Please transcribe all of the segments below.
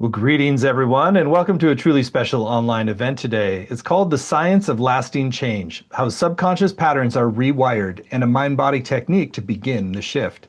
Well, greetings, everyone, and welcome to a truly special online event today. It's called The Science of Lasting Change, How Subconscious Patterns Are Rewired, and a Mind-Body Technique to Begin the Shift.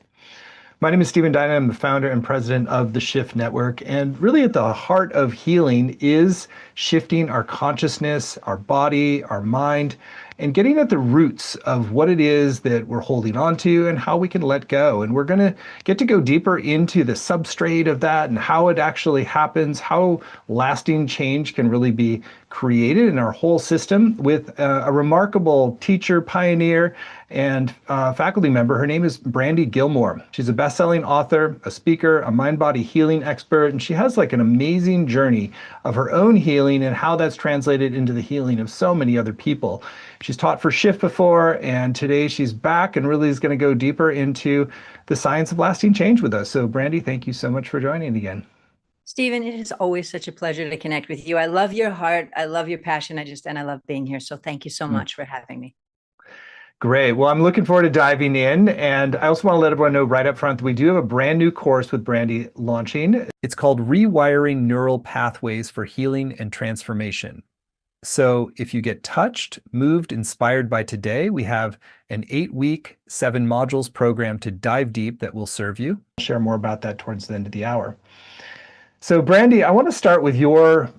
My name is Stephen Dyna. I'm the founder and president of the Shift Network. And really at the heart of healing is shifting our consciousness, our body, our mind, and getting at the roots of what it is that we're holding on to and how we can let go. And we're going to get to go deeper into the substrate of that and how it actually happens, how lasting change can really be created in our whole system with a remarkable teacher, pioneer, and faculty member. Her name is Brandy Gillmore. She's a best-selling author, a speaker, a mind-body healing expert, and she has like an amazing journey of her own healing and how that's translated into the healing of so many other people. She's taught for Shift before, and today she's back and really is going to go deeper into the science of lasting change with us. So Brandy, thank you so much for joining again. Stephen, it is always such a pleasure to connect with you. I love your heart. I love your passion. And I love being here. So thank you so much for having me. Great. Well, I'm looking forward to diving in. And I also want to let everyone know right up front that we do have a brand new course with Brandy launching. It's called Rewiring Neural Pathways for Healing and Transformation. So if you get touched, moved, inspired by today, we have an 8-week, 7 modules program to dive deep that will serve you. I'll share more about that towards the end of the hour. So Brandy, I want to start with your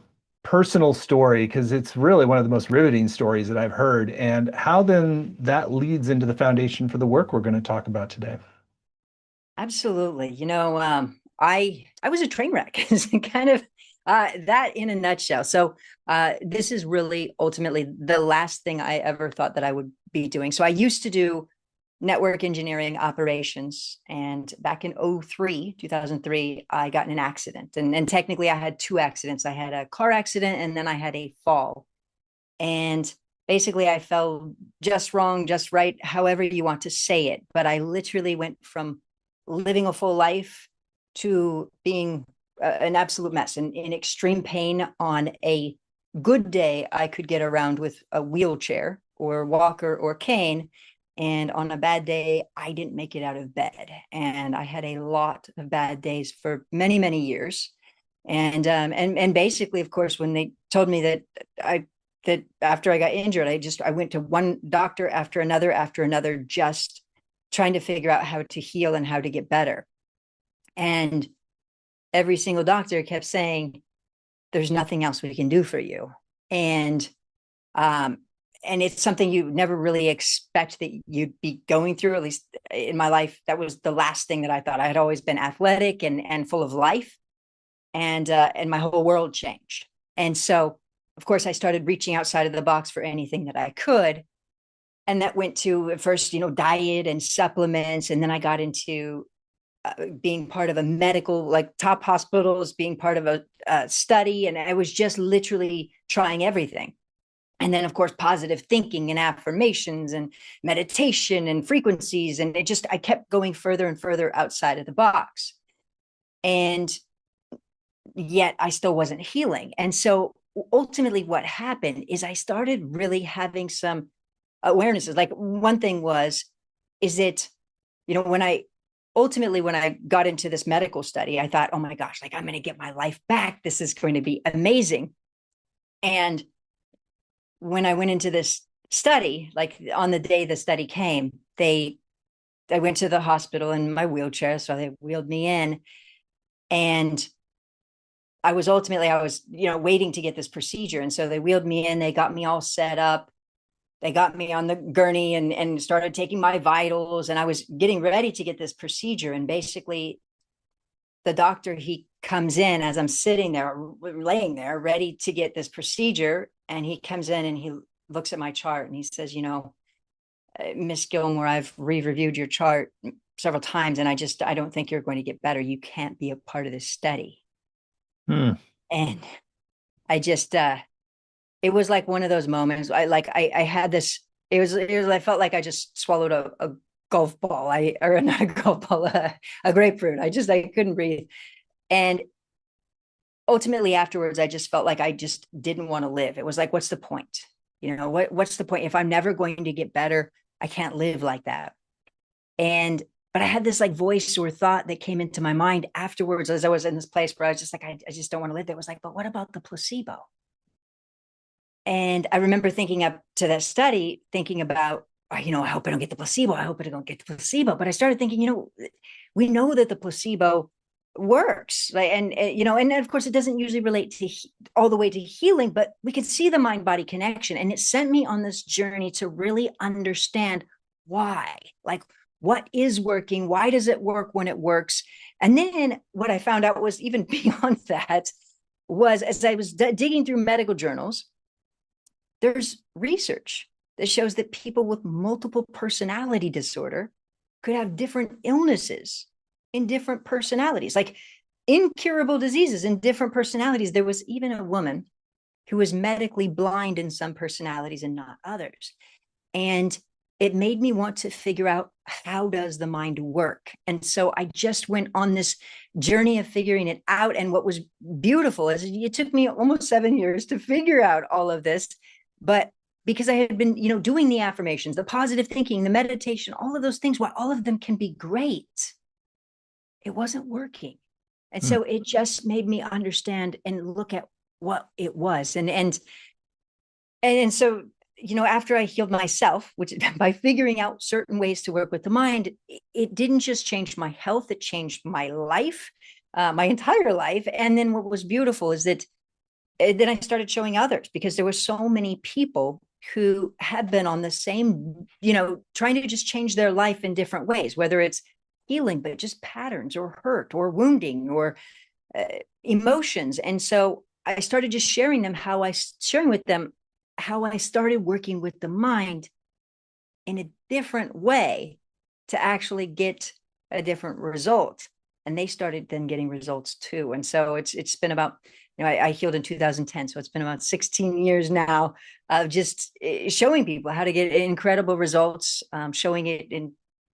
personal story because it's really one of the most riveting stories that I've heard, and how then that leads into the foundation for the work we're going to talk about today. Absolutely. I was a train wreck. It's kind of that in a nutshell. So this is really ultimately the last thing I ever thought that I would be doing. So I used to do network engineering operations. And back in 2003, I got in an accident. And technically I had 2 accidents. I had a car accident and then I had a fall. And basically I fell just wrong, just right, however you want to say it. But I literally went from living a full life to being an absolute mess and in extreme pain. On a good day, I could get around with a wheelchair or walker or cane. And on a bad day, I didn't make it out of bed. And I had a lot of bad days for many, many years. And basically, of course, when they told me that after I got injured, I went to one doctor after another, just trying to figure out how to heal and how to get better. And every single doctor kept saying, there's nothing else we can do for you. And it's something you never really expect that you'd be going through. At least in my life, that was the last thing that I thought. I had always been athletic and full of life, and my whole world changed. And so, of course, I started reaching outside of the box for anything that I could. And that went to at first, diet and supplements. And then I got into being part of a medical, like top hospitals, being part of a study. And I was just literally trying everything. And then, of course, positive thinking and affirmations and meditation and frequencies. And I kept going further and further outside of the box. And yet I still wasn't healing. And so ultimately what happened is I started really having some awarenesses. Like one thing is that, when I got into this medical study, I thought, oh my gosh, like I'm going to get my life back. This is going to be amazing. And when I went into this study, like on the day the study came, I went to the hospital in my wheelchair. So they wheeled me in, and I was waiting to get this procedure. And so they wheeled me in, they got me all set up. They got me on the gurney and started taking my vitals. And I was getting ready to get this procedure. And basically the doctor, he comes in as I'm sitting there, laying there, ready to get this procedure. And he comes in and he looks at my chart and he says, Miss Gilmore, I've re-reviewed your chart several times, and I don't think you're going to get better. You can't be a part of this study. And I just, it was like one of those moments. I had this, I felt like I just swallowed a golf ball, not a golf ball, a grapefruit. I couldn't breathe. And ultimately afterwards, I just felt like I just didn't want to live. It was like, what's the point? What's the point? If I'm never going to get better, I can't live like that. And but I had this like voice or thought that came into my mind afterwards as I was in this place where I was just like, I just don't want to live there. It was like, but what about the placebo? And I remember thinking up to that study, thinking about, oh, I hope I don't get the placebo. I hope I don't get the placebo. But I started thinking, we know that the placebo works, right? And of course, it doesn't usually relate to all the way to healing, but we could see the mind body connection. And it sent me on this journey to really understand why, like, what is working? Why does it work when it works? And then what I found out was even beyond that was as I was digging through medical journals, there's research that shows that people with multiple personality disorder could have different illnesses in different personalities, like incurable diseases in different personalities. There was even a woman who was medically blind in some personalities and not others. And it made me want to figure out, how does the mind work? And so I just went on this journey of figuring it out. And what was beautiful is it took me almost 7 years to figure out all of this. But because I had been, doing the affirmations, the positive thinking, the meditation, all of those things, while all of them can be great, it wasn't working. And so it just made me understand and look at what it was. And so, after I healed myself, which by figuring out certain ways to work with the mind, it didn't just change my health, it changed my life, my entire life. And then what was beautiful is that then I started showing others, because there were so many people who had been on the same, trying to just change their life in different ways, whether it's healing, but just patterns or hurt or wounding or emotions. And so I started just sharing with them how I started working with the mind in a different way to actually get a different result. And they started then getting results too. And so it's been about, I healed in 2010. So it's been about 16 years now of just showing people how to get incredible results, showing it in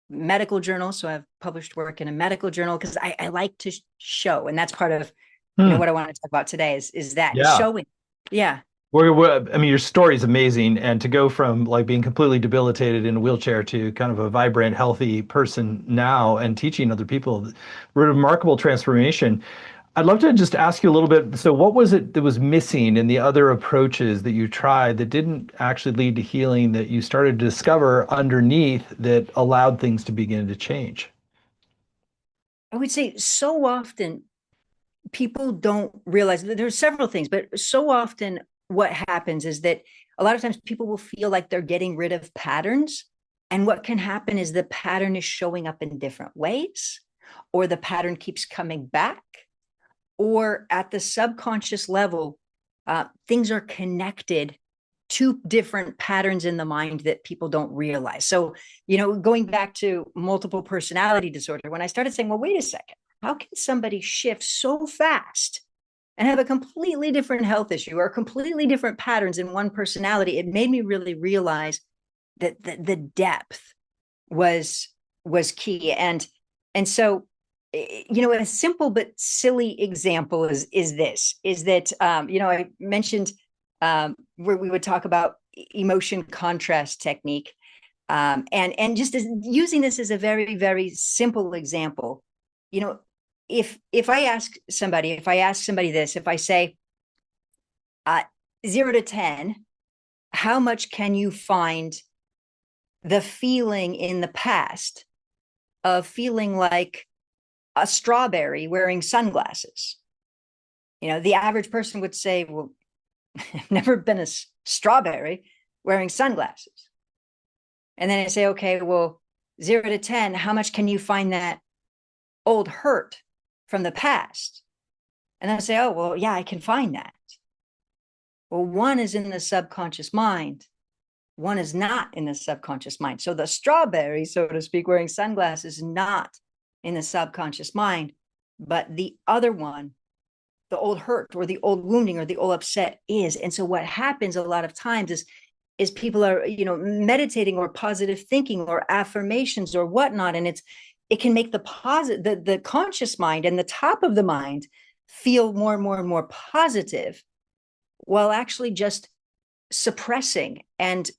medical journals. So I've published work in a medical journal because I like to show. And that's part of what I want to talk about today is showing. Yeah. I mean, your story is amazing. And to go from like being completely debilitated in a wheelchair to kind of a vibrant, healthy person now and teaching other people, remarkable transformation. I'd love to just ask you a little bit. So what was it that was missing in the other approaches that you tried that didn't actually lead to healing, that you started to discover underneath that allowed things to begin to change? I would say so often people don't realize that there's several things, but so often what happens is that a lot of times people will feel like they're getting rid of patterns. And what can happen is the pattern is showing up in different ways, or the pattern keeps coming back, or at the subconscious level, things are connected to different patterns in the mind that people don't realize. So, going back to multiple personality disorder, when I started saying, well, wait a second, how can somebody shift so fast and have a completely different health issue or completely different patterns in one personality? It made me really realize that the depth was key. And so, a simple but silly example is that I mentioned where we would talk about emotion contrast technique, and just using this as a very, very simple example. If I ask somebody this, if I say 0 to 10, how much can you find the feeling in the past of feeling like a strawberry wearing sunglasses? The average person would say, well, I've never been a strawberry wearing sunglasses. And then I say, okay, well, 0 to 10, how much can you find that old hurt from the past? And then I say, oh, well, yeah, I can find that. Well, 1 is in the subconscious mind. 1 is not in the subconscious mind. So the strawberry, so to speak, wearing sunglasses is not in the subconscious mind, but the other one, the old hurt or the old wounding or the old upset is. And so what happens a lot of times is people are, meditating or positive thinking or affirmations or whatnot. And it can make the conscious mind and the top of the mind feel more and more and more positive, while actually just suppressing and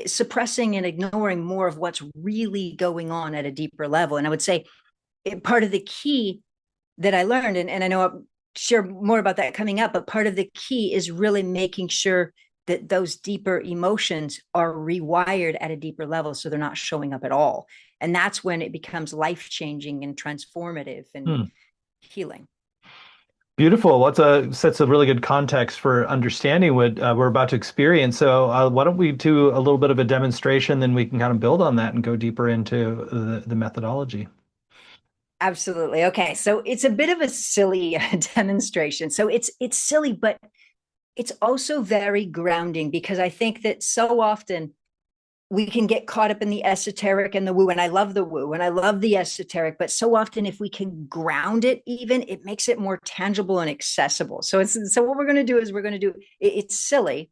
suppressing and ignoring more of what's really going on at a deeper level. And I would say part of the key that I learned, and I know I'll share more about that coming up, but part of the key is really making sure that those deeper emotions are rewired at a deeper level so they're not showing up at all. And that's when it becomes life-changing and transformative and healing. Beautiful. Sets a really good context for understanding what we're about to experience. So why don't we do a little bit of a demonstration, then we can kind of build on that and go deeper into the methodology. Absolutely. Okay. So it's a bit of a silly demonstration. So it's silly, but it's also very grounding, because I think that so often we can get caught up in the esoteric and the woo. And I love the woo and I love the esoteric, but so often if we can ground it, even, it makes it more tangible and accessible. So what we're going to do is it's silly,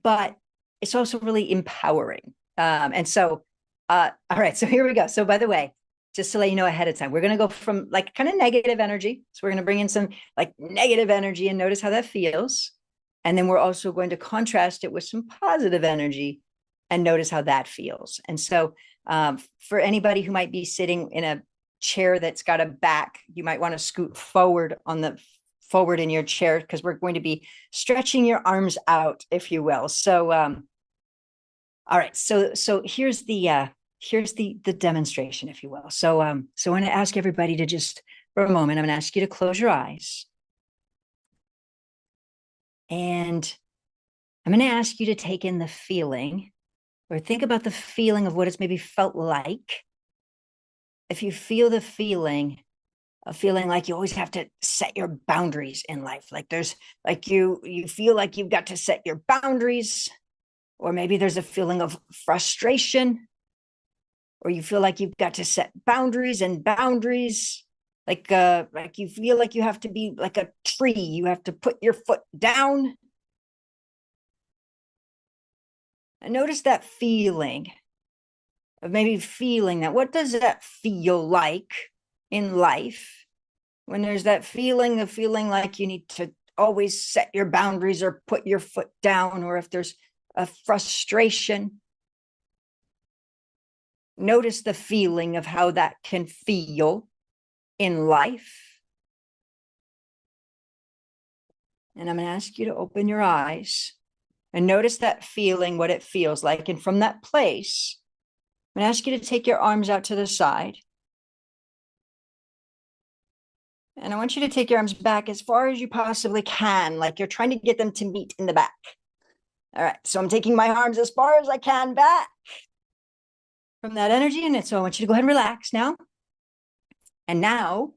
but it's also really empowering. All right, so here we go. So by the way, just to let you know ahead of time, we're going to go from like kind of negative energy. So we're going to bring in some like negative energy and notice how that feels. And then we're also going to contrast it with some positive energy and notice how that feels. And so for anybody who might be sitting in a chair that's got a back, you might want to scoot forward in your chair, because we're going to be stretching your arms out, if you will. So all right, so here's the demonstration, if you will. So I want to ask everybody to just, for a moment, I'm going to ask you to close your eyes. And I'm going to ask you to take in the feeling, or think about the feeling of what it's maybe felt like. If you feel the feeling of feeling like you always have to set your boundaries in life, like there's like you feel like you've got to set your boundaries, or maybe there's a feeling of frustration, or you feel like you've got to set boundaries and boundaries, like you feel like you have to be like a tree, you have to put your foot down. And notice that feeling of maybe feeling that. What does that feel like in life when there's that feeling of feeling like you need to always set your boundaries or put your foot down, or if there's a frustration? Notice the feeling of how that can feel in life. And I'm going to ask you to open your eyes and notice that feeling, what it feels like. And from that place, I'm going to ask you to take your arms out to the side. And I want you to take your arms back as far as you possibly can, like you're trying to get them to meet in the back. All right, so I'm taking my arms as far as I can back from that energy. And so I want you to go ahead and relax now. And now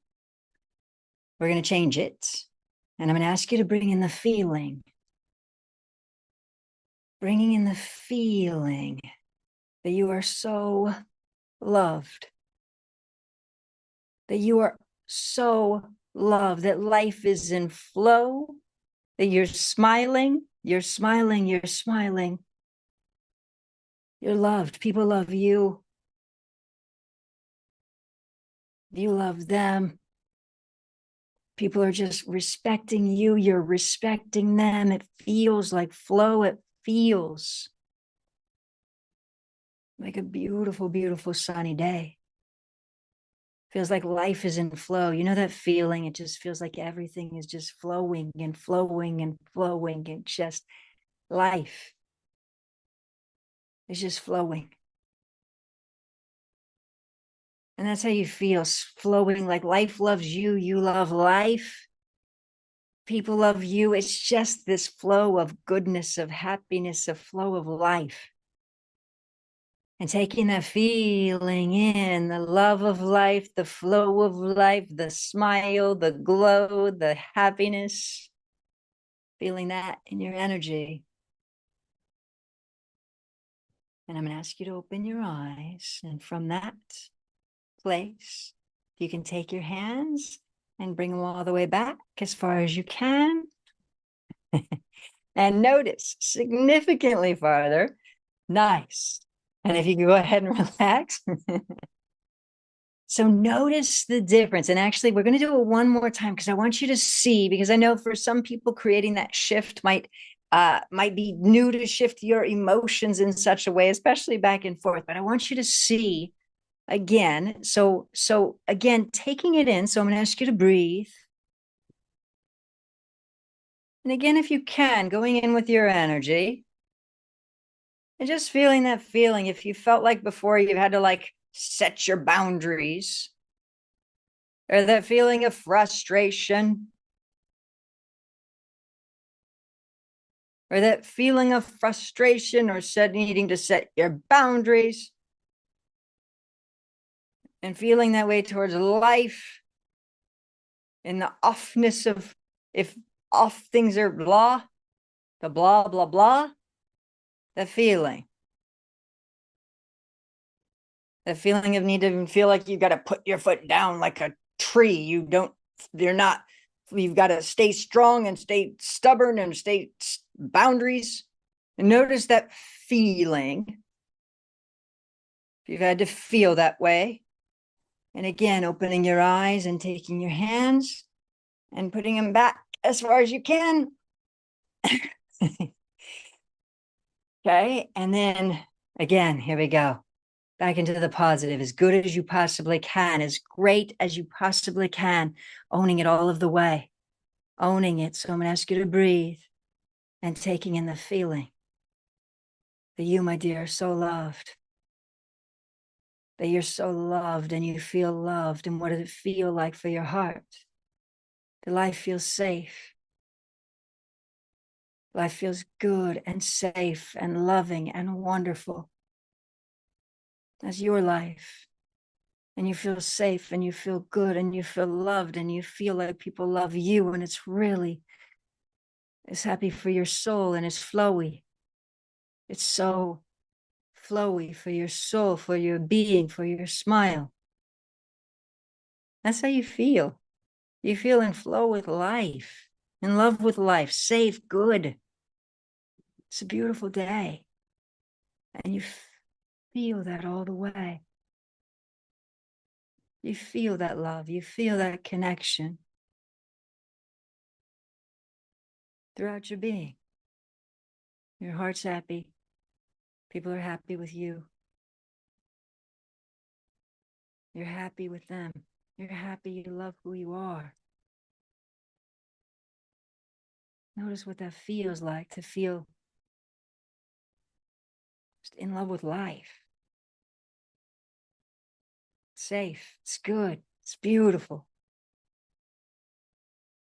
we're going to change it. And I'm going to ask you to bring in the feeling. Bringing in the feeling that you are so loved. That you are so loved, that life is in flow, that you're smiling, you're smiling, you're smiling. You're loved. People love you. You love them. People are just respecting you. You're respecting them. It feels like flow. It feels like a beautiful, beautiful sunny day. Feels like life is in flow. You know that feeling? It just feels like everything is just flowing and flowing and flowing, and just life is just flowing. And that's how you feel, flowing, like life loves you. You love life. People love you. It's just this flow of goodness, of happiness, a flow of life. And taking that feeling in, the love of life, the flow of life, the smile, the glow, the happiness, feeling that in your energy. And I'm going to ask you to open your eyes. And from that place, you can take your hands and bring them all the way back as far as you can. And notice significantly farther. Nice. And if you can go ahead and relax. So notice the difference. And actually, we're going to do it one more time, because I want you to see, because I know for some people creating that shift might might be new to shift your emotions in such a way, especially back and forth. But I want you to see again. So again, taking it in. So I'm going to ask you to breathe. And again, if you can, going in with your energy and just feeling that feeling. If you felt like before you've had to like set your boundaries, or that feeling of frustration, or that feeling of frustration, or needing to set your boundaries, and feeling that way towards life, in the offness of, if off things are blah, the blah, blah, blah, the feeling of need to feel like you got to put your foot down like a tree. You're not, you've got to stay strong and stay stubborn and stay boundaries. And notice that feeling. If you've had to feel that way. And again, opening your eyes and taking your hands and putting them back as far as you can. Okay. And then again, here we go. Back into the positive, as good as you possibly can, as great as you possibly can, owning it all of the way, owning it. So I'm going to ask you to breathe and taking in the feeling that you, my dear, are so loved, that you're so loved and you feel loved. And what does it feel like for your heart? The life feels safe. Life feels good and safe and loving and wonderful. That's your life. And you feel safe and you feel good and you feel loved and you feel like people love you. And it's happy for your soul and it's flowy. It's so flowy for your soul, for your being, for your smile. That's how you feel. You feel in flow with life, in love with life, safe, good. It's a beautiful day. And you feel that all the way. You feel that love. You feel that connection throughout your being. Your heart's happy. People are happy with you. You're happy with them. You're happy you love who you are. Notice what that feels like to feel just in love with life. It's safe. It's good. It's beautiful.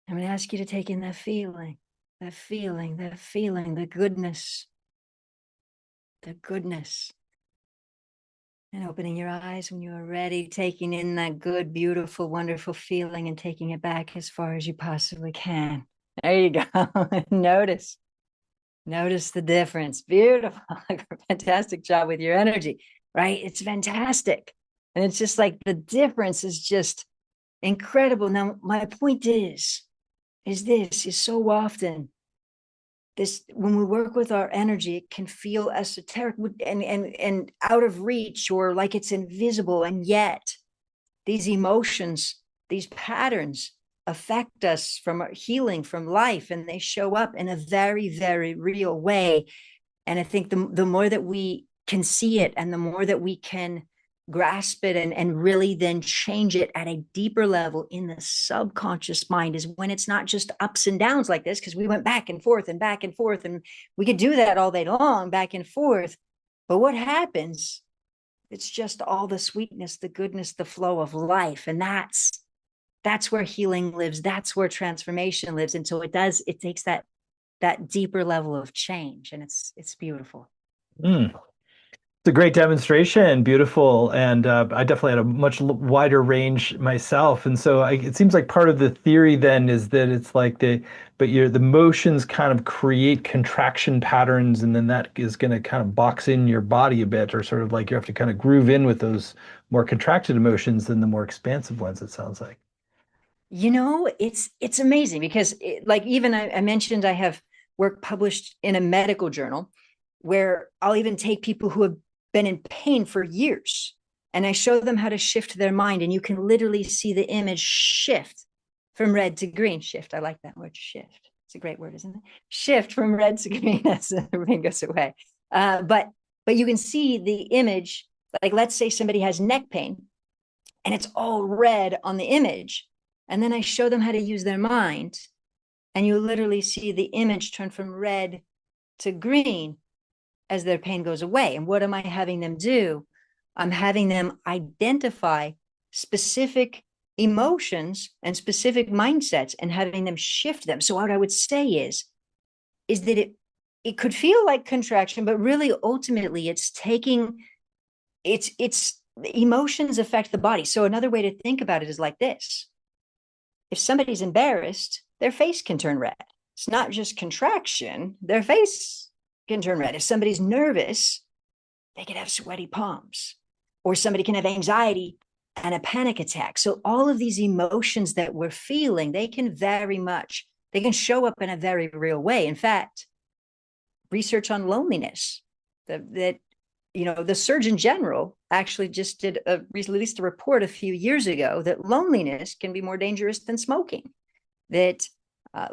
I'm going to ask you to take in that feeling, the goodness, and opening your eyes when you are ready, taking in that good, beautiful, wonderful feeling and taking it back as far as you possibly can. There you go. Notice the difference. Beautiful. Fantastic job with your energy, right? It's fantastic. And it's just like the difference is just incredible. Now, my point is so often this, when we work with our energy, it can feel esoteric and out of reach, or like it's invisible. And yet these emotions, these patterns affect us from our healing, from life, and they show up in a very, very real way. And I think the more that we can see it and the more that we can grasp it and really then change it at a deeper level in the subconscious mind is when it's not just ups and downs like this, because we went back and forth and we could do that all day long, back and forth. But what happens, it's just all the sweetness, the goodness, the flow of life. And that's where healing lives. That's where transformation lives. And so it takes that deeper level of change. And it's beautiful. Mm. It's a great demonstration, beautiful, and I definitely had a much wider range myself. And so it seems like part of the theory then is that it's like the motions kind of create contraction patterns, and then that is going to kind of box in your body a bit, or sort of like you have to kind of groove in with those more contracted emotions than the more expansive ones, it sounds like. It's amazing because like even I mentioned I have work published in a medical journal where I'll even take people who have been in pain for years and I show them how to shift their mind, and you can literally see the image shift from red to green. Shift, I like that word, shift. It's a great word, isn't it? Shift from red to green as the rain goes away. But you can see the image. Like, let's say somebody has neck pain, and it's all red on the image, and then I show them how to use their mind, and you literally see the image turn from red to green as their pain goes away. And what am I having them do? I'm having them identify specific emotions and specific mindsets and having them shift them. So what I would say is that it could feel like contraction, but really ultimately it's taking it's emotions affect the body. So another way to think about it is like this. If somebody's embarrassed, their face can turn red. It's not just contraction, their face can turn red. If somebody's nervous, they can have sweaty palms, or somebody can have anxiety and a panic attack. So all of these emotions that we're feeling, they can they can show up in a very real way. In fact, research on loneliness that the Surgeon General actually just released a report a few years ago that loneliness can be more dangerous than smoking, that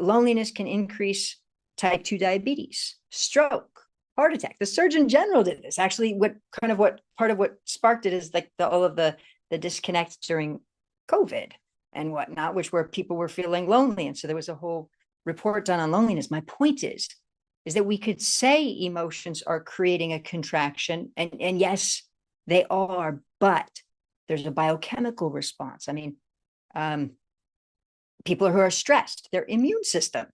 loneliness can increase type 2 diabetes, stroke, heart attack. The Surgeon General did this. Actually, what part of what sparked it is like all of the disconnects during COVID and whatnot, which where people were feeling lonely. And so there was a whole report done on loneliness. My point is that we could say emotions are creating a contraction, and yes, they are, but there's a biochemical response. I mean, people who are stressed, their immune system,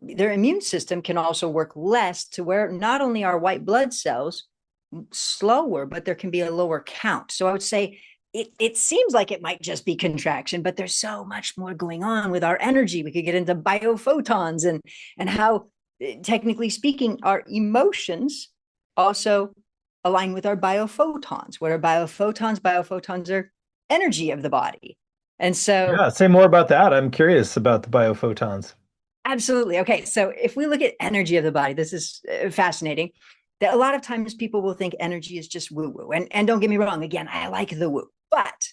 their immune system can also work less, to where not only are white blood cells slower, but there can be a lower count. So I would say it seems like it might just be contraction, but there's so much more going on with our energy. We could get into biophotons and how, technically speaking, our emotions also align with our biophotons. What are biophotons? Biophotons are energy of the body. And so, Yeah, say more about that. I'm curious about the biophotons. absolutely. Okay. So if we look at energy of the body, this is fascinating. That a lot of times people will think energy is just woo woo. And don't get me wrong, again, I like the woo, but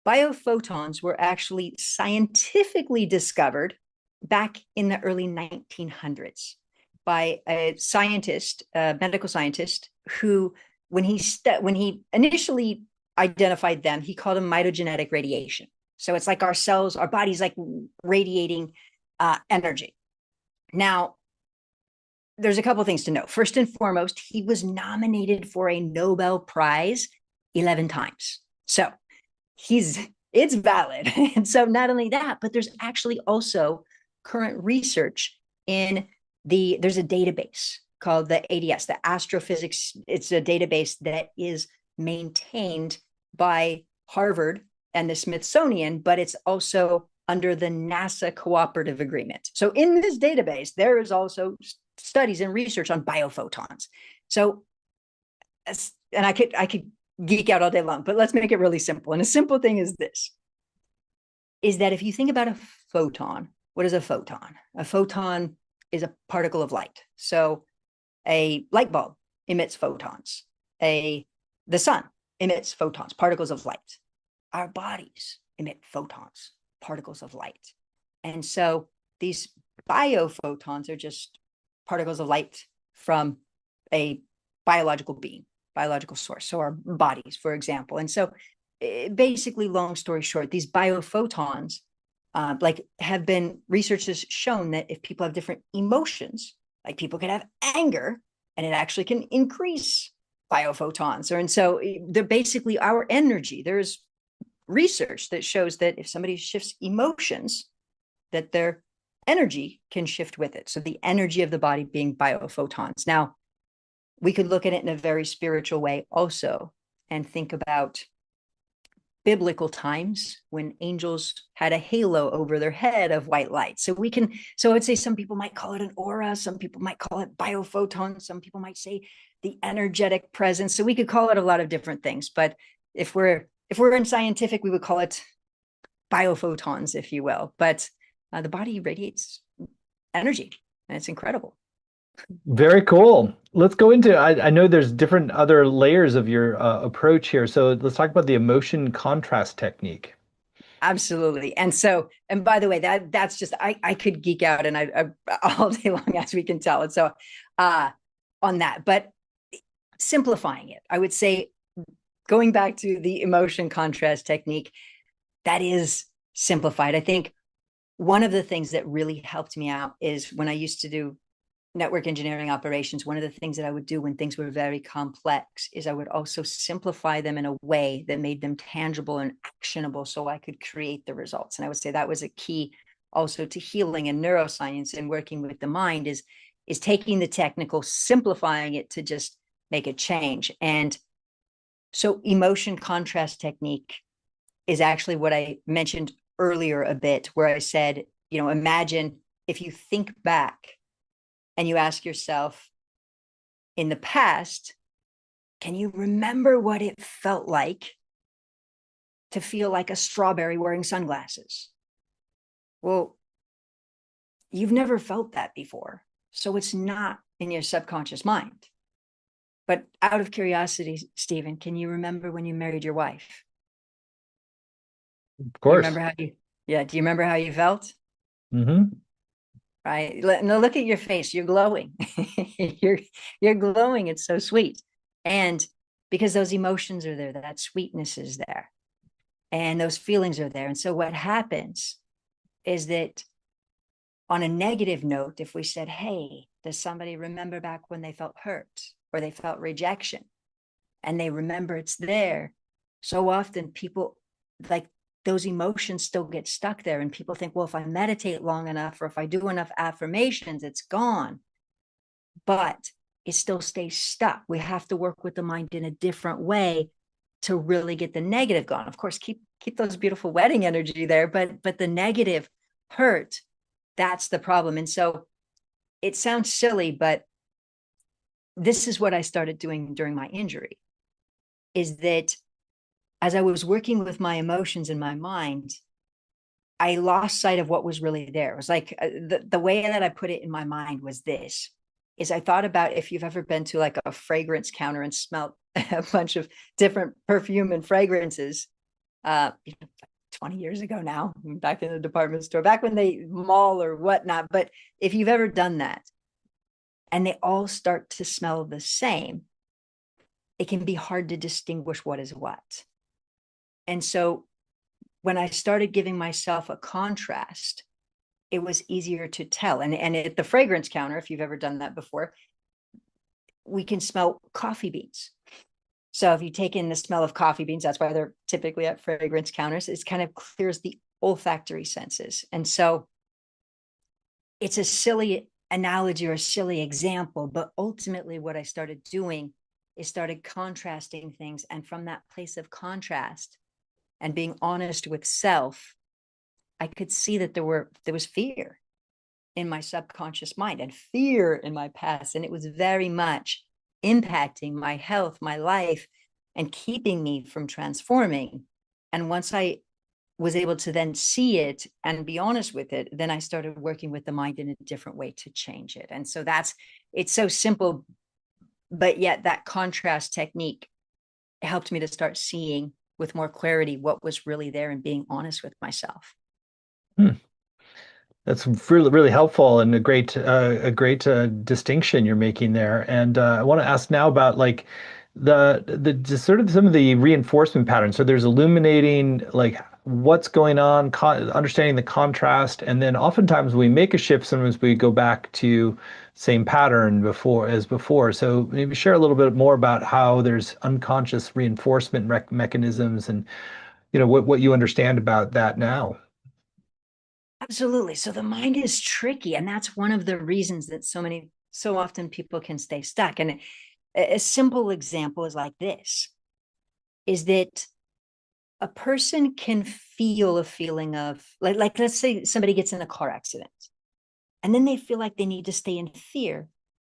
biophotons were actually scientifically discovered back in the early 1900s by a scientist, a medical scientist, who, when he initially identified them, he called them mitogenetic radiation. So it's like our cells, our body's like radiating energy. Now, there's a couple of things to know. First and foremost, he was nominated for a Nobel Prize 11 times. So it's valid. And so not only that, but there's actually also current research there's a database called the ADS, the Astrophysics. It's a database that is maintained by Harvard and the Smithsonian, but it's also under the NASA cooperative agreement. So in this database, there is also studies and research on biophotons. So, and I could geek out all day long, but let's make it really simple. And a simple thing is this, is that if you think about a photon, what is a photon? A photon is a particle of light. So a light bulb emits photons. The sun emits photons, particles of light. Our bodies emit photons, particles of light. And so these biophotons are just particles of light from a biological being, biological source. So our bodies, for example. And so basically, long story short, these biophotons have been, research has shown that if people have different emotions, like people can have anger, and it actually can increase biophotons. And so they're basically our energy. There's research that shows that if somebody shifts emotions, that their energy can shift with it. So the energy of the body being biophotons. Now, we could look at it in a very spiritual way also, and think about biblical times when angels had a halo over their head of white light. So I would say some people might call it an aura, some people might call it biophotons, some people might say the energetic presence. So we could call it a lot of different things, but if we're in scientific, we would call it biophotons, if you will. But the body radiates energy, and it's incredible. Very cool. Let's go into, I know there's different other layers of your approach here. So let's talk about the emotion contrast technique. Absolutely. And so, and by the way, that's just, I could geek out and I all day long, as we can tell. And so, uh, on that, but simplifying it, I would say, going back to the emotion contrast technique, that is simplified. I think one of the things that really helped me out is when I used to do network engineering operations, one of the things that I would do when things were very complex is I would also simplify them in a way that made them tangible and actionable so I could create the results. And I would say that was a key also to healing and neuroscience and working with the mind is taking the technical, simplifying it to just make a change. And so emotion contrast technique is actually what I mentioned earlier a bit, where I said, imagine if you think back and you ask yourself, in the past, can you remember what it felt like to feel like a strawberry wearing sunglasses? Well, you've never felt that before. So it's not in your subconscious mind. But out of curiosity, Stephen, can you remember when you married your wife? Of You course. remember do you remember how you felt? Mm-hmm. Right. No, look at your face. You're glowing. you're glowing. It's so sweet. And because those emotions are there, that sweetness is there, and those feelings are there. And so what happens is that on a negative note, if we said, hey, does somebody remember back when they felt hurt or they felt rejection, and they remember it's there, so often people, like, those emotions still get stuck there. And people think, well, if I meditate long enough or if I do enough affirmations, it's gone. But it still stays stuck. We have to work with the mind in a different way to really get the negative gone. Of course, keep those beautiful wedding energy there, but the negative hurt, that's the problem. And so it sounds silly, but this is what I started doing during my injury, is that as I was working with my emotions in my mind, I lost sight of what was really there. It was like the way that I put it in my mind was this, is I thought about, if you've ever been to like a fragrance counter and smelled a bunch of different perfume and fragrances, 20 years ago now, back in the department store, back when they mall or whatnot. But if you've ever done that and they all start to smell the same, it can be hard to distinguish what is what. And so when I started giving myself a contrast, it was easier to tell. And at the fragrance counter, if you've ever done that before, we can smell coffee beans. So if you take in the smell of coffee beans, that's why they're typically at fragrance counters, it kind of clears the olfactory senses. And so it's a silly analogy or a silly example, but ultimately what I started doing is started contrasting things. And from that place of contrast and being honest with self, I could see that there was fear in my subconscious mind and fear in my past. And it was very much impacting my health, my life, and keeping me from transforming. And once I was able to then see it and be honest with it, then I started working with the mind in a different way to change it. And so it's so simple, but yet that contrast technique helped me to start seeing with more clarity what was really there and being honest with myself. Hmm. That's really, really helpful and a great distinction you're making there. And I want to ask now about like the sort of some of the reinforcement patterns. So there's illuminating like what's going on, understanding the contrast, and then oftentimes we make a shift. Sometimes we go back to same pattern before. So maybe share a little bit more about how there's unconscious reinforcement mechanisms and what you understand about that now. Absolutely. So the mind is tricky. And that's one of the reasons that so often people can stay stuck. And a simple example is like this, is that a person can feel a feeling of like let's say somebody gets in a car accident and then they feel like they need to stay in fear,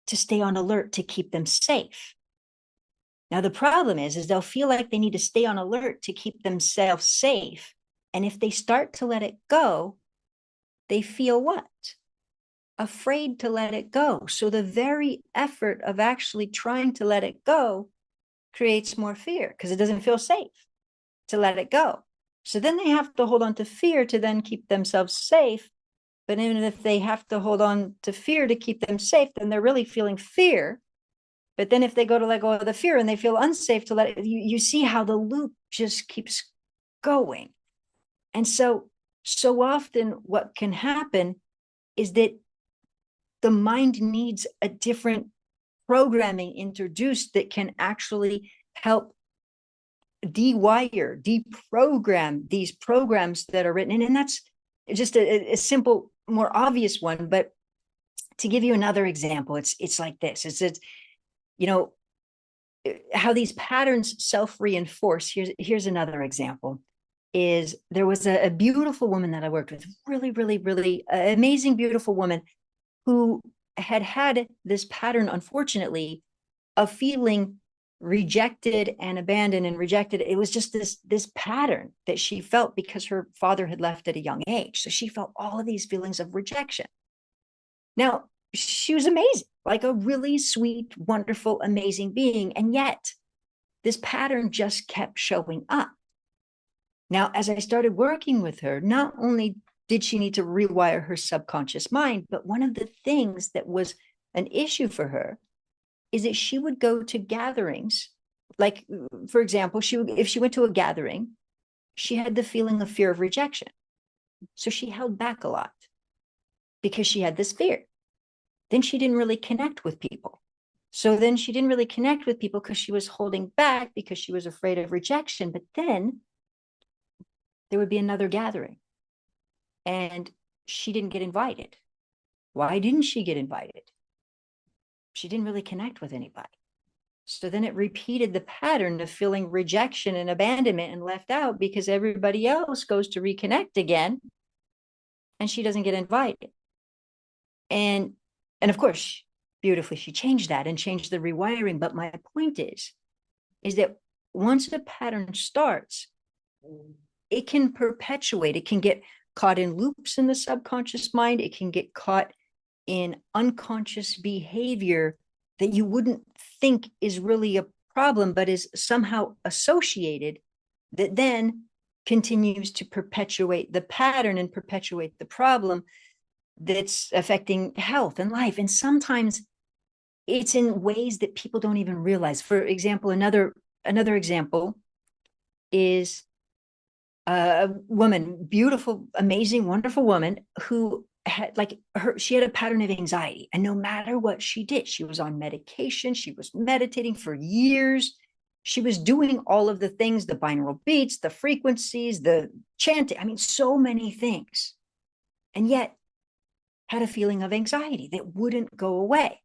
to stay on alert, to keep them safe. Now, the problem is they'll feel like they need to stay on alert to keep themselves safe. And if they start to let it go, they feel what? Afraid to let it go. So the very effort of actually trying to let it go creates more fear because it doesn't feel safe to let it go. So then they have to hold on to fear to then keep themselves safe. But even if they have to hold on to fear to keep them safe, then they're really feeling fear. But then if they go to let go of the fear and they feel unsafe to let it, you see how the loop just keeps going. And so often what can happen is that the mind needs a different programming introduced that can actually help deprogram these programs that are written. And that's just a simple, more obvious one. But to give you another example, it's like this. It's you know, how these patterns self-reinforce. Here's another example. Is there was a beautiful woman that I worked with, really, really, really amazing, beautiful woman who had this pattern, unfortunately, of feeling rejected and abandoned and rejected. It was just this pattern that she felt because her father had left at a young age. So she felt all of these feelings of rejection. Now, she was amazing, like a really sweet, wonderful, amazing being. And yet this pattern just kept showing up. Now, as I started working with her, not only did she need to rewire her subconscious mind, but one of the things that was an issue for her is that she would go to gatherings. Like, for example, if she went to a gathering, she had the feeling of fear of rejection. So she held back a lot because she had this fear. Then she didn't really connect with people. So then she didn't really connect with people because she was holding back because she was afraid of rejection. But then there would be another gathering and she didn't get invited. Why didn't she get invited? She didn't really connect with anybody. So then it repeated the pattern of feeling rejection and abandonment and left out because everybody else goes to reconnect again and she doesn't get invited. And of course, beautifully, she changed that and changed the rewiring. But my point is that once a pattern starts, it can perpetuate, it can get caught in loops in the subconscious mind, it can get caught in unconscious behavior that you wouldn't think is really a problem, but is somehow associated, that then continues to perpetuate the pattern and perpetuate the problem that's affecting health and life. And sometimes it's in ways that people don't even realize. For example, another example is a woman, beautiful, amazing, wonderful woman who had she had a pattern of anxiety. And no matter what she did, she was on medication, she was meditating for years. She was doing all of the things, the binaural beats, the frequencies, the chanting, I mean, so many things. And yet had a feeling of anxiety that wouldn't go away.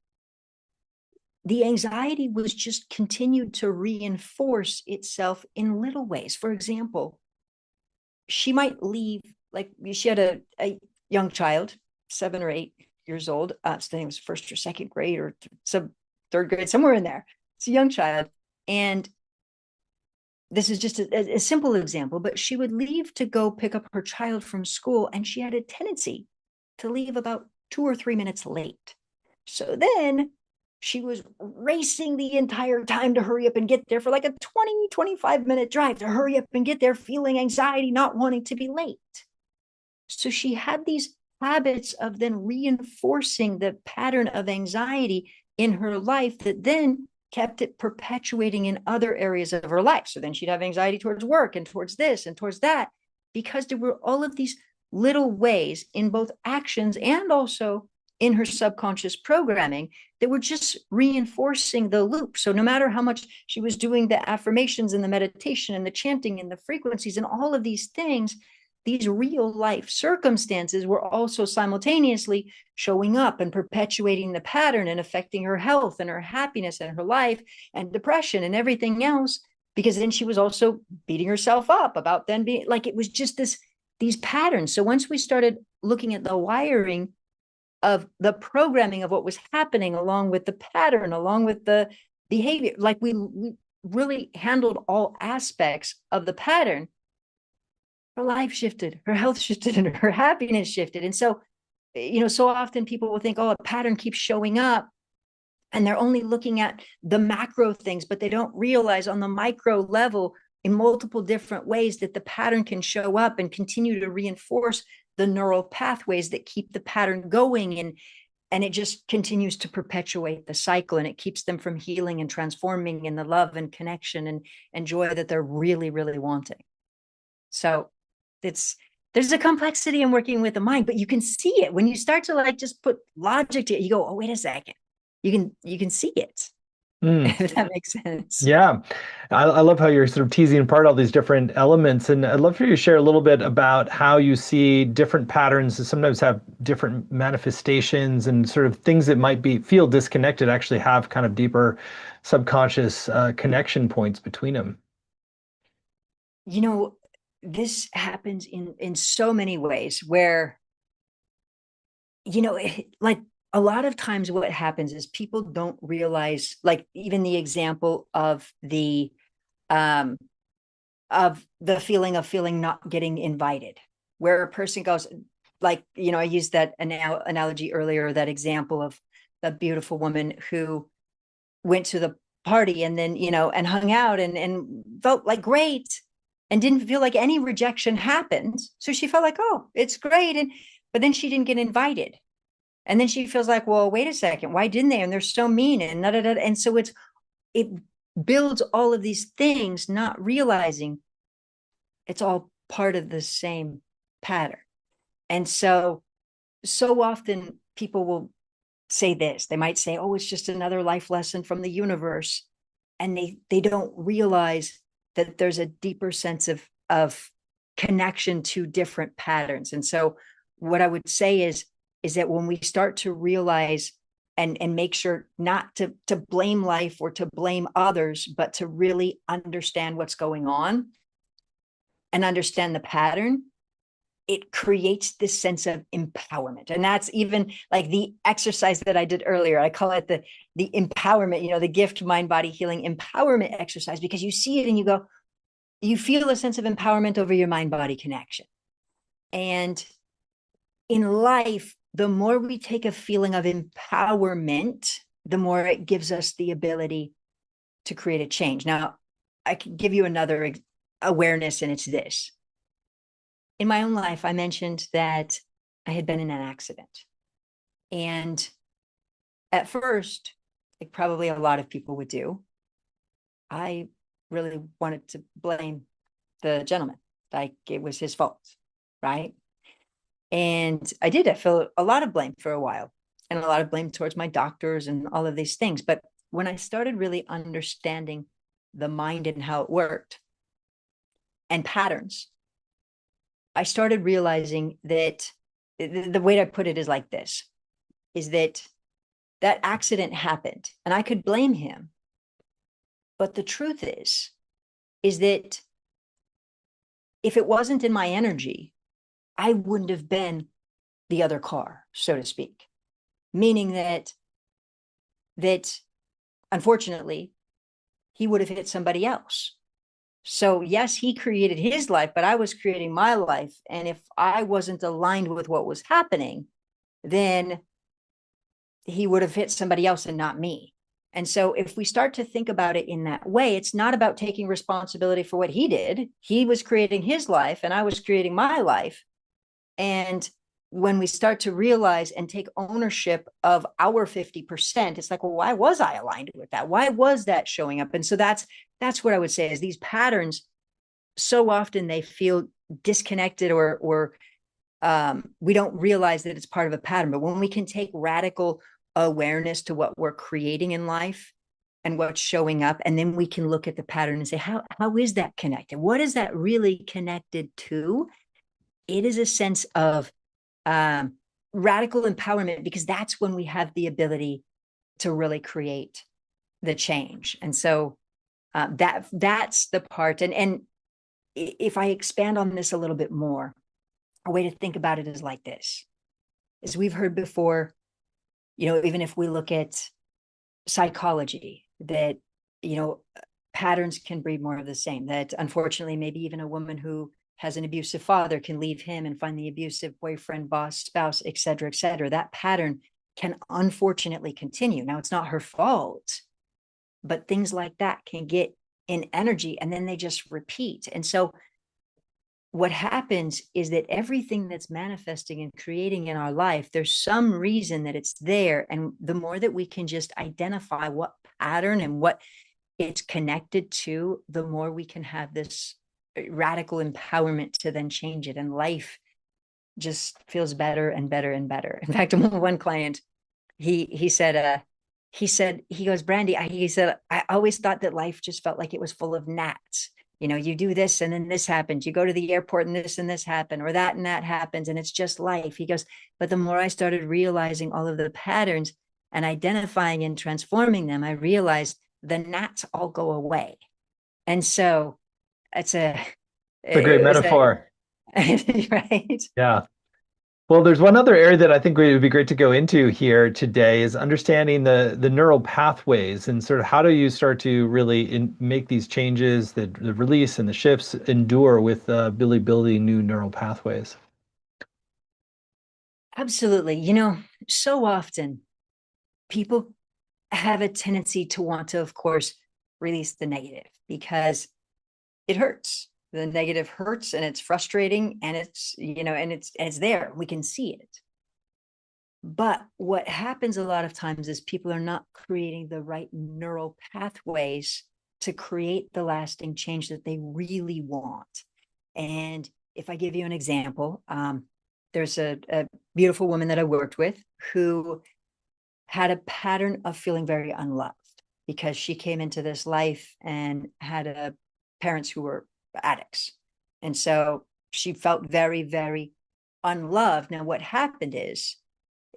The anxiety was just continued to reinforce itself in little ways. For example, she might leave, like she had a young child, 7 or 8 years old. I think it was first or second grade or some third grade, somewhere in there. It's a young child. And this is just a simple example, but she would leave to go pick up her child from school. And she had a tendency to leave about 2 or 3 minutes late. So then she was racing the entire time to hurry up and get there for like a 20, 25-minute drive to hurry up and get there, feeling anxiety, not wanting to be late. So she had these habits of then reinforcing the pattern of anxiety in her life that then kept it perpetuating in other areas of her life. So then she'd have anxiety towards work and towards this and towards that, because there were all of these little ways in both actions and also in her subconscious programming that were just reinforcing the loop. So no matter how much she was doing the affirmations and the meditation and the chanting and the frequencies and all of these things, these real life circumstances were also simultaneously showing up and perpetuating the pattern and affecting her health and her happiness and her life and depression and everything else, because then she was also beating herself up about then being like, it was just these patterns. So once we started looking at the wiring of the programming of what was happening, along with the pattern, along with the behavior, like we really handled all aspects of the pattern, her life shifted, her health shifted, and her happiness shifted. And so, so often people will think, oh, a pattern keeps showing up, and they're only looking at the macro things, but they don't realize on the micro level, in multiple different ways that the pattern can show up and continue to reinforce the neural pathways that keep the pattern going. And it just continues to perpetuate the cycle, and it keeps them from healing and transforming in the love and connection and joy that they're really, really wanting. So there's a complexity in working with the mind, but you can see it when you start to like just put logic to it. You go, oh, wait a second. You can see it. If that makes sense. Yeah. I love how you're sort of teasing apart all these different elements. And I'd love for you to share a little bit about how you see different patterns that sometimes have different manifestations, and sort of things that might feel disconnected actually have kind of deeper subconscious connection points between them. You know, this happens in so many ways where, you know, like a lot of times what happens is people don't realize, like even the example of the feeling of feeling not getting invited, where a person goes, like, you know, I used that analogy earlier, that example of the beautiful woman who went to the party and then, you know, and hung out and felt like great and didn't feel like any rejection happened. So she felt like, oh, it's great. But then she didn't get invited. And then she feels like, well, wait a second, why didn't they? And they're so mean and da, da, da. And so it builds all of these things, not realizing it's all part of the same pattern. And so often people will say this. They might say, oh, it's just another life lesson from the universe. And they don't realize that there's a deeper sense of connection to different patterns. And so what I would say is that when we start to realize and make sure not to blame life or to blame others, but to really understand what's going on and understand the pattern, it creates this sense of empowerment. And that's even like the exercise that I did earlier. I call it the empowerment, you know, the gift, mind, body healing empowerment exercise, because you see it and you go, you feel a sense of empowerment over your mind body connection. And in life, the more we take a feeling of empowerment, the more it gives us the ability to create a change. Now, I can give you another awareness, and it's this. In my own life, I mentioned that I had been in an accident. And at first, like probably a lot of people would do, I really wanted to blame the gentleman, like it was his fault, right? And I did. I felt a lot of blame for a while, and a lot of blame towards my doctors and all of these things. But when I started really understanding the mind and how it worked and patterns, I started realizing that the way I put it is like this, is that accident happened and I could blame him. But the truth is that if it wasn't in my energy, I wouldn't have been the other car, so to speak. Meaning that unfortunately, he would have hit somebody else. So yes, he created his life, but I was creating my life. And if I wasn't aligned with what was happening, then he would have hit somebody else and not me. And so if we start to think about it in that way, it's not about taking responsibility for what he did. He was creating his life and I was creating my life. And when we start to realize and take ownership of our 50%, it's like, well, why was I aligned with that? Why was that showing up? And so that's what I would say is these patterns, so often they feel disconnected or we don't realize that it's part of a pattern. But when we can take radical awareness to what we're creating in life and what's showing up, and then we can look at the pattern and say, how is that connected? What is that really connected to? It is a sense of radical empowerment, because that's when we have the ability to really create the change. And so that's the part. And if I expand on this a little bit more, a way to think about it is like this, is we've heard before, you know, even if we look at psychology, that, you know, patterns can breed more of the same, that unfortunately, maybe even a woman who has an abusive father can leave him and find the abusive boyfriend, boss, spouse, et cetera, et cetera. That pattern can unfortunately continue. Now, it's not her fault, but things like that can get in energy, and then they just repeat. And so what happens is that everything that's manifesting and creating in our life, there's some reason that it's there. And the more that we can just identify what pattern and what it's connected to, the more we can have this radical empowerment to then change it. And life just feels better and better and better. In fact, one client, he said, he goes, Brandy, he said, I always thought that life just felt like it was full of gnats. You know, you do this and then this happens. You go to the airport and this happen, or that and that happens, and it's just life. He goes, but the more I started realizing all of the patterns and identifying and transforming them, I realized the gnats all go away. And so It's a great it was metaphor. right. Yeah. Well, there's one other area that I think would be great to go into here today is understanding the neural pathways and sort of how do you start to really make these changes, the release and the shifts endure with building new neural pathways. Absolutely. You know, so often people have a tendency to want to, of course, release the negative because it hurts. The negative hurts and it's frustrating and it's, you know, and it's there. We can see it. But what happens a lot of times is people are not creating the right neural pathways to create the lasting change that they really want. And if I give you an example, there's a beautiful woman that I worked with who had a pattern of feeling very unloved because she came into this life and had parents who were addicts. And so she felt very, very unloved. Now, what happened is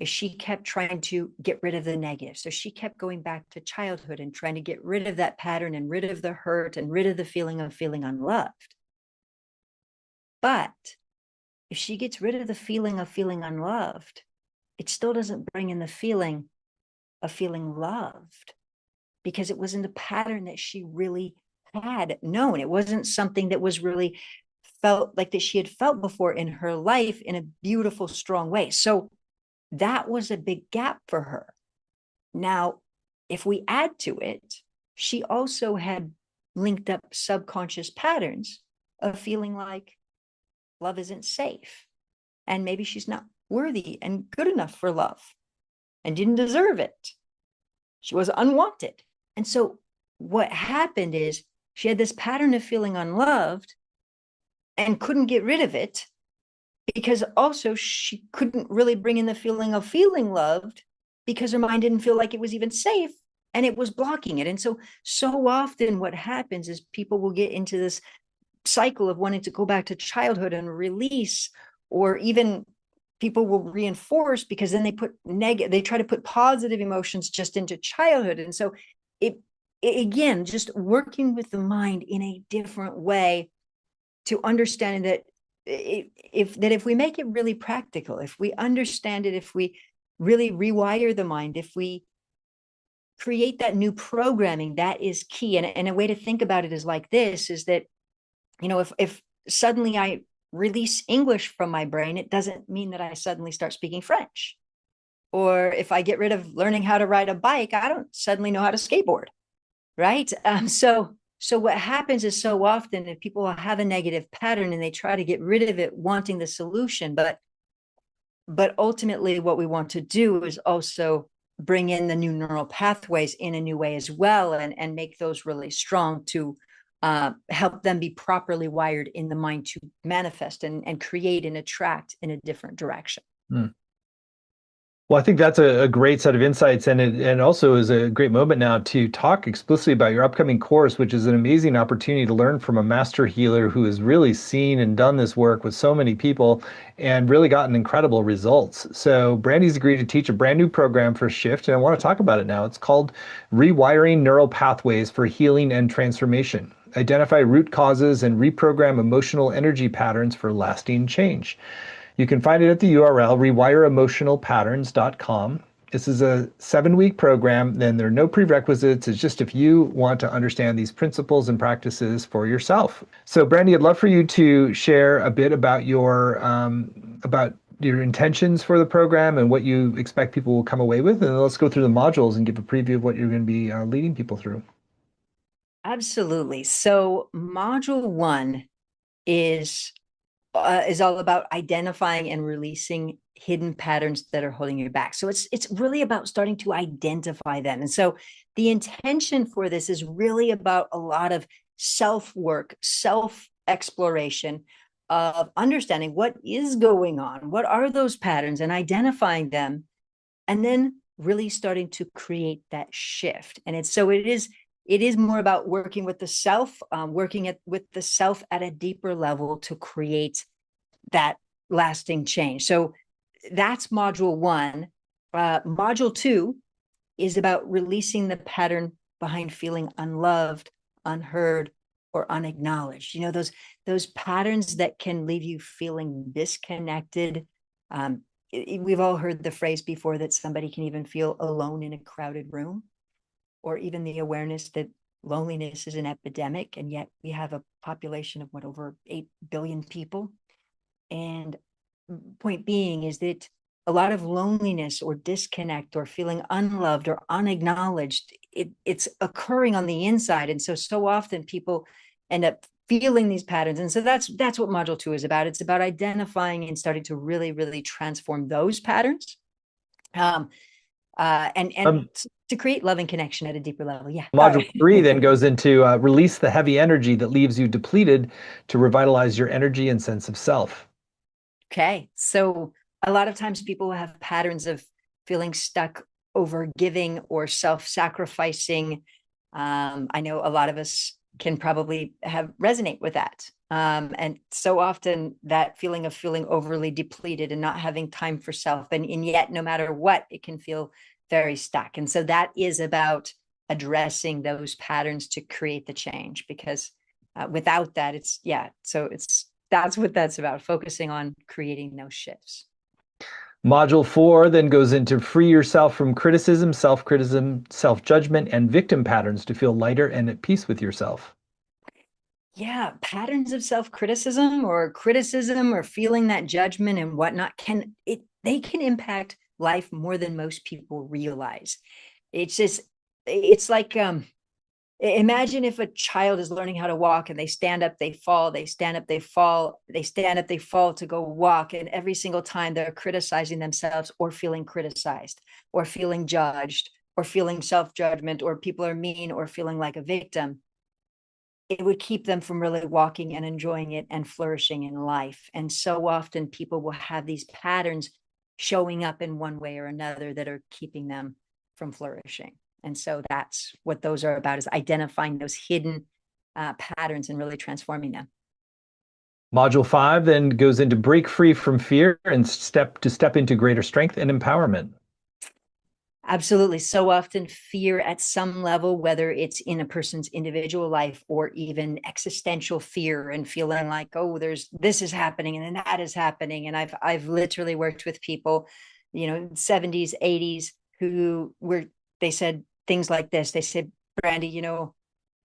she kept trying to get rid of the negative. So she kept going back to childhood and trying to get rid of that pattern and rid of the hurt and rid of the feeling of feeling unloved. But if she gets rid of the feeling of feeling unloved, it still doesn't bring in the feeling of feeling loved because it wasn't a pattern that she really had known. It wasn't something that was really felt like that she had felt before in her life in a beautiful, strong way. So that was a big gap for her. Now, if we add to it, she also had linked up subconscious patterns of feeling like love isn't safe. And maybe she's not worthy and good enough for love and didn't deserve it. She was unwanted. And so what happened is she had this pattern of feeling unloved and couldn't get rid of it because also she couldn't really bring in the feeling of feeling loved because her mind didn't feel like it was even safe and it was blocking it. And so often what happens is people will get into this cycle of wanting to go back to childhood and release, or even people will reinforce because then they try to put positive emotions just into childhood. And so it again, just working with the mind in a different way to understanding that if we make it really practical, if we understand it, if we really rewire the mind, if we create that new programming, that is key. And a way to think about it is like this, is that, you know, if suddenly I release English from my brain, it doesn't mean that I suddenly start speaking French. Or if I get rid of learning how to ride a bike, I don't suddenly know how to skateboard, right? So what happens is so often if people have a negative pattern and they try to get rid of it, wanting the solution, but ultimately what we want to do is also bring in the new neural pathways in a new way as well, and make those really strong to help them be properly wired in the mind to manifest and create and attract in a different direction. Hmm. Well, I think that's a great set of insights, and it also is a great moment now to talk explicitly about your upcoming course, which is an amazing opportunity to learn from a master healer who has really seen and done this work with so many people and really gotten incredible results. So Brandy's agreed to teach a brand new program for Shift, and I want to talk about it now. It's called Rewiring Neural Pathways for Healing and Transformation. Identify root causes and reprogram emotional energy patterns for lasting change. You can find it at the URL rewireemotionalpatterns.com. This is a 7-week program. Then there are no prerequisites. It's just if you want to understand these principles and practices for yourself. So, Brandy, I'd love for you to share a bit about your intentions for the program and what you expect people will come away with. And let's go through the modules and give a preview of what you're going to be leading people through. Absolutely. So module one is all about identifying and releasing hidden patterns that are holding you back. So it's really about starting to identify them. And so the intention for this is really about a lot of self work, self exploration of understanding what is going on, what are those patterns, and identifying them, and then really starting to create that shift. And it is more about working with the self, with the self at a deeper level to create that lasting change. So that's module one. Module two is about releasing the pattern behind feeling unloved, unheard, or unacknowledged. Those patterns that can leave you feeling disconnected. We've all heard the phrase before that somebody can even feel alone in a crowded room, or even the awareness that loneliness is an epidemic, and yet we have a population of over 8 billion people. And point being is that a lot of loneliness or disconnect or feeling unloved or unacknowledged, it's occurring on the inside. And so often people end up feeling these patterns. And so that's what module two is about. It's about identifying and starting to really, really transform those patterns. And to create love and connection at a deeper level. Yeah. Module three then goes into release the heavy energy that leaves you depleted to revitalize your energy and sense of self. Okay. So a lot of times people have patterns of feeling stuck over giving or self-sacrificing. I know a lot of us can probably resonate with that. And so often that feeling of feeling overly depleted and not having time for self. And yet, no matter what, it can feel very stuck. And so that is about addressing those patterns to create the change, because without that, that's what that's about, focusing on creating those shifts. Module four then goes into free yourself from criticism, self-criticism, self-judgment, and victim patterns to feel lighter and at peace with yourself. Yeah, patterns of self-criticism or feeling that judgment and whatnot they can impact life more than most people realize. It's like imagine if a child is learning how to walk and they stand up, they fall, they stand up, they fall, they stand up, they fall to go walk. And every single time they're criticizing themselves or feeling criticized or feeling judged or feeling self-judgment, or people are mean, or feeling like a victim. It would keep them from really walking and enjoying it and flourishing in life. And so often people will have these patterns showing up in one way or another that are keeping them from flourishing. And so that's what those are about, is identifying those hidden patterns and really transforming them. Module five then goes into break free from fear and step into greater strength and empowerment. Absolutely. So often fear at some level, whether it's in a person's individual life or even existential fear, and feeling like, oh, this is happening and then that is happening. And I've literally worked with people, 70s, 80s, they said things like this. They said, Brandy,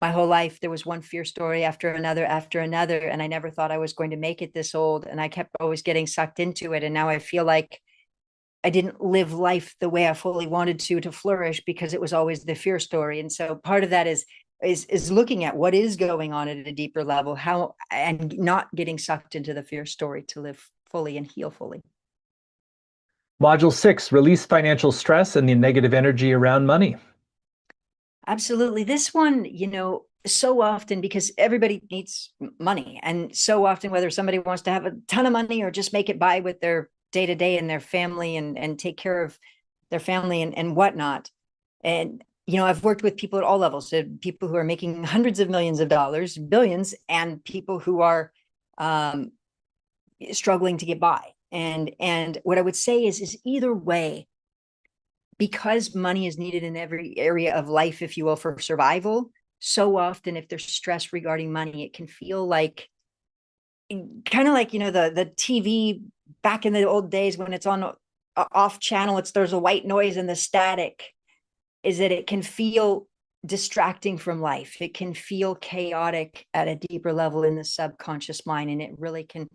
my whole life there was one fear story after another, and I never thought I was going to make it this old. And I kept always getting sucked into it. And now I feel like I didn't live life the way I fully wanted to flourish, because it was always the fear story. And so part of that is looking at what is going on at a deeper level, and not getting sucked into the fear story to live fully and heal fully. Module six, release financial stress and the negative energy around money. Absolutely. This one, so often, because everybody needs money. And so often, whether somebody wants to have a ton of money or just make it by with their day to day and their family, and take care of their family and whatnot. And, I've worked with people at all levels, so people who are making hundreds of millions of dollars, billions, and people who are struggling to get by. And what I would say is either way, because money is needed in every area of life, if you will, for survival. So often, if there's stress regarding money, it can feel like, kind of like, the TV back in the old days when it's on off channel, there's a white noise and the static, is that it can feel distracting from life. It can feel chaotic at a deeper level in the subconscious mind, and it really can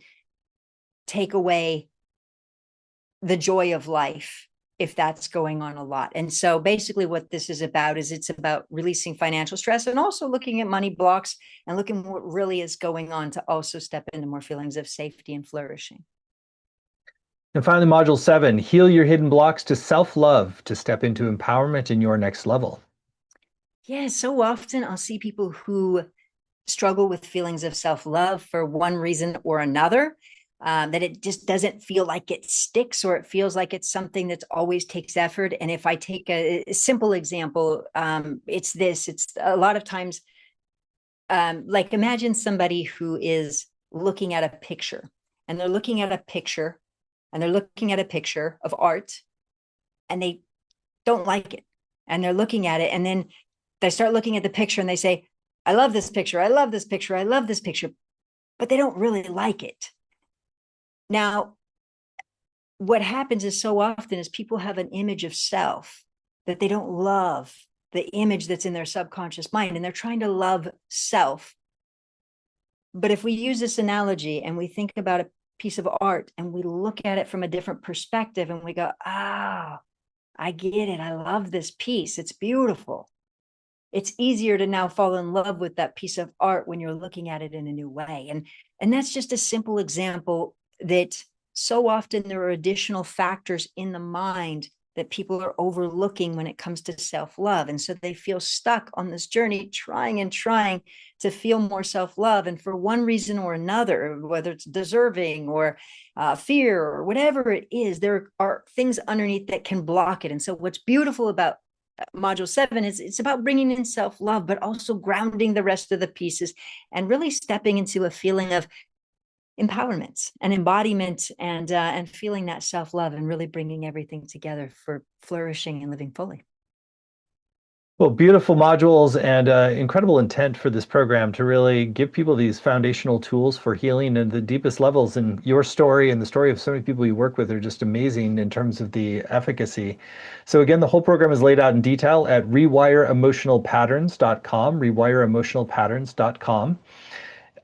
take away the joy of life. if that's going on a lot. And so basically what this is about is it's about releasing financial stress and also looking at money blocks and looking what really is going on to also step into more feelings of safety and flourishing. And finally, module 7, heal your hidden blocks to self-love to step into empowerment in your next level. Yeah, so often I'll see people who struggle with feelings of self-love for one reason or another, that it just doesn't feel like it sticks, or it feels like it's something that always takes effort. And if I take a simple example, it's this. It's a lot of times, like imagine somebody who is looking at a picture, and they're looking at a picture, and they're looking at a picture of art, and they don't like it. And they're looking at it, and then they start looking at the picture and they say, I love this picture. I love this picture. I love this picture, but they don't really like it. Now, what happens is so often is people have an image of self that they don't love the image that's in their subconscious mind, and they're trying to love self. But if we use this analogy and we think about a piece of art and we look at it from a different perspective and we go, ah, I get it. I love this piece. It's beautiful. It's easier to now fall in love with that piece of art when you're looking at it in a new way. And that's just a simple example that so often there are additional factors in the mind that people are overlooking when it comes to self-love. And so they feel stuck on this journey, trying and trying to feel more self-love. And for one reason or another, whether it's deserving or fear or whatever it is, there are things underneath that can block it. And so what's beautiful about module 7 is it's about bringing in self-love, but also grounding the rest of the pieces and really stepping into a feeling of empowerment and embodiment, and feeling that self-love and really bringing everything together for flourishing and living fully. Well, beautiful modules and incredible intent for this program to really give people these foundational tools for healing at the deepest levels. And your story and the story of so many people you work with are just amazing in terms of the efficacy. So again, the whole program is laid out in detail at rewireemotionalpatterns.com, rewireemotionalpatterns.com.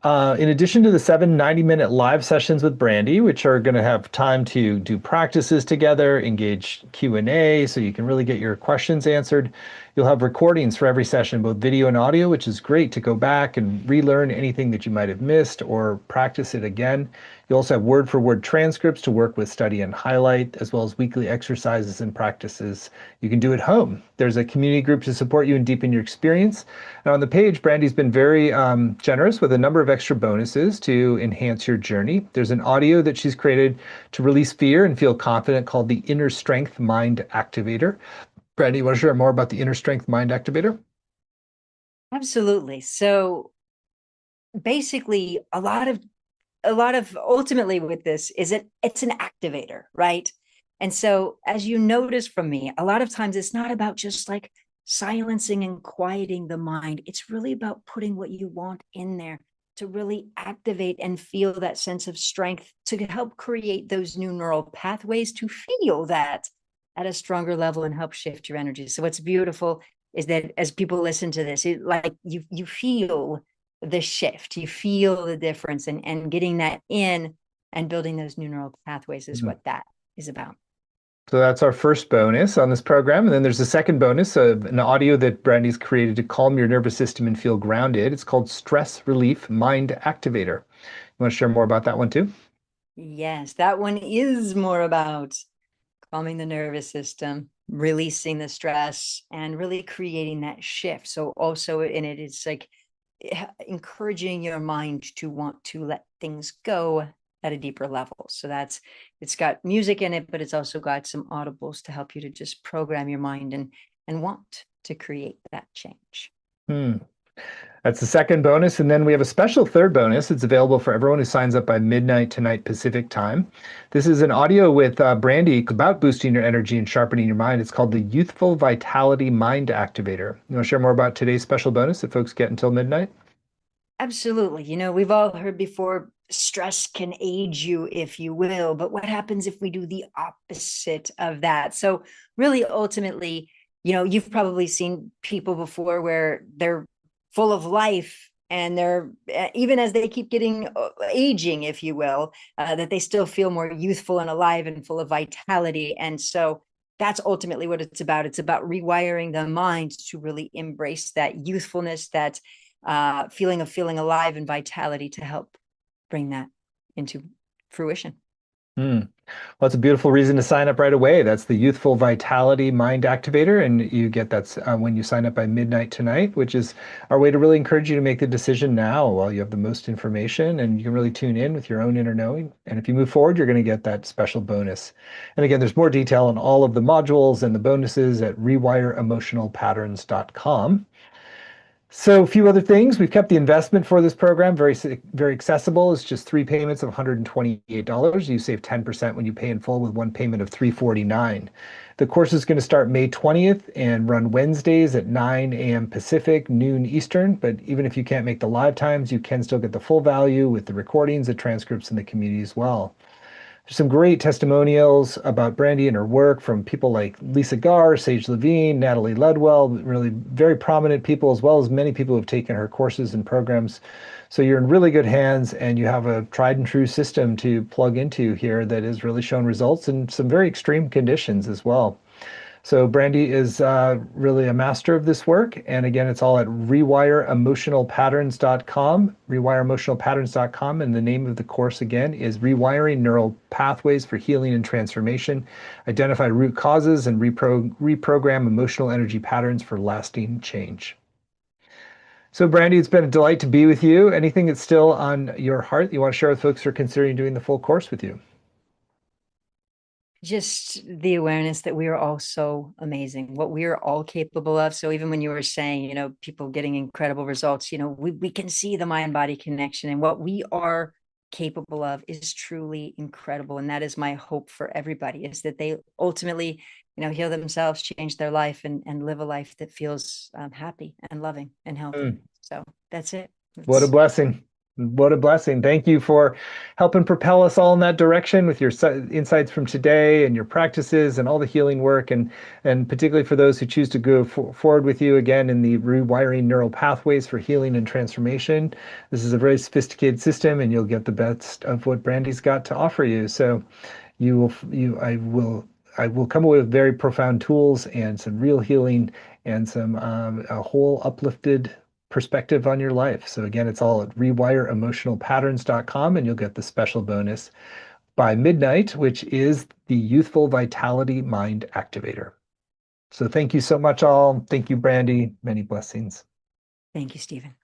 In addition to the 7 90-minute live sessions with Brandy, which are going to have time to do practices together, engage Q&A, so you can really get your questions answered. You'll have recordings for every session, both video and audio, which is great to go back and relearn anything that you might have missed or practice it again. You also have word-for-word transcripts to work with, study, and highlight, as well as weekly exercises and practices you can do at home. There's a community group to support you and deepen your experience. And on the page, Brandy's been very generous with a number of extra bonuses to enhance your journey. There's an audio that she's created to release fear and feel confident called the Inner Strength Mind Activator. Brandy, you want to share more about the Inner Strength Mind Activator? Absolutely. So basically a lot of ultimately with this is it's an activator, right? And so as you notice from me, a lot of times it's not about just like silencing and quieting the mind. It's really about putting what you want in there to really activate and feel that sense of strength to help create those new neural pathways to feel that at a stronger level and help shift your energy. So what's beautiful is that as people listen to this, like you feel the shift, you feel the difference, and getting that in and building those new neural pathways is what that is about. So that's our first bonus on this program. And then there's a second bonus of an audio that Brandy's created to calm your nervous system and feel grounded. It's called Stress Relief Mind Activator. You want to share more about that one too? Yes, that one is more about calming the nervous system, releasing the stress, and really creating that shift. So also in it, it's like encouraging your mind to want to let things go at a deeper level. So it's got music in it, but it's also got some audibles to help you to just program your mind and want to create that change. That's the second bonus. And then we have a special third bonus. It's available for everyone who signs up by midnight tonight Pacific time. This is an audio with Brandy about boosting your energy and sharpening your mind. It's called the Youthful Vitality Mind Activator. You want to share more about today's special bonus that folks get until midnight? Absolutely. We've all heard before, stress can age you, if you will, but what happens if we do the opposite of that? So really, ultimately, you've probably seen people before where they're full of life and they're, even as they keep getting aging, if you will, that they still feel more youthful and alive and full of vitality. And so that's ultimately what it's about. It's about rewiring the mind to really embrace that youthfulness, that feeling of feeling alive and vitality to help bring that into fruition. Hmm. Well, it's a beautiful reason to sign up right away. That's the Youthful Vitality Mind Activator, and you get that when you sign up by midnight tonight, which is our way to really encourage you to make the decision now while you have the most information, and you can really tune in with your own inner knowing. And if you move forward, you're going to get that special bonus. And again, there's more detail on all of the modules and the bonuses at rewireemotionalpatterns.com. So a few other things. We've kept the investment for this program very accessible. It's just three payments of $128. You save 10% when you pay in full with one payment of $349. The course is going to start May 20th and run Wednesdays at 9 a.m. Pacific, noon Eastern. But even if you can't make the live times, you can still get the full value with the recordings, the transcripts, and the community as well. There's some great testimonials about Brandy and her work from people like Lisa Garr, Sage Levine, Natalie Ludwell, really very prominent people, as well as many people who have taken her courses and programs. So you're in really good hands, and you have a tried and true system to plug into here that has really shown results in some very extreme conditions as well. So Brandy is really a master of this work. And again, it's all at rewireemotionalpatterns.com, rewireemotionalpatterns.com. And the name of the course again is Rewiring Neural Pathways for Healing and Transformation, Identify Root Causes and Reprogram Emotional Energy Patterns for Lasting Change. So Brandy, it's been a delight to be with you. Anything that's still on your heart you want to share with folks who are considering doing the full course with you? Just the awareness that we are all so amazing, what we are all capable of. So even when you were saying, people getting incredible results, we can see the mind body connection, and what we are capable of is truly incredible. And that is my hope for everybody, is that they ultimately, heal themselves, change their life, and live a life that feels happy and loving and healthy. Mm. So that's it. What a blessing. What a blessing. Thank you for helping propel us all in that direction with your insights from today and your practices and all the healing work, and particularly for those who choose to go forward with you again in the rewiring neural pathways for healing and transformation. This is a very sophisticated system, and you'll get the best of what Brandy's got to offer you. So I will come away with very profound tools and some real healing and some a whole uplifted perspective on your life. So again, it's all at rewireemotionalpatterns.com, and you'll get the special bonus by midnight, which is the Youthful Vitality Mind Activator. So thank you so much, all. Thank you, Brandy. Many blessings. Thank you, Stephen.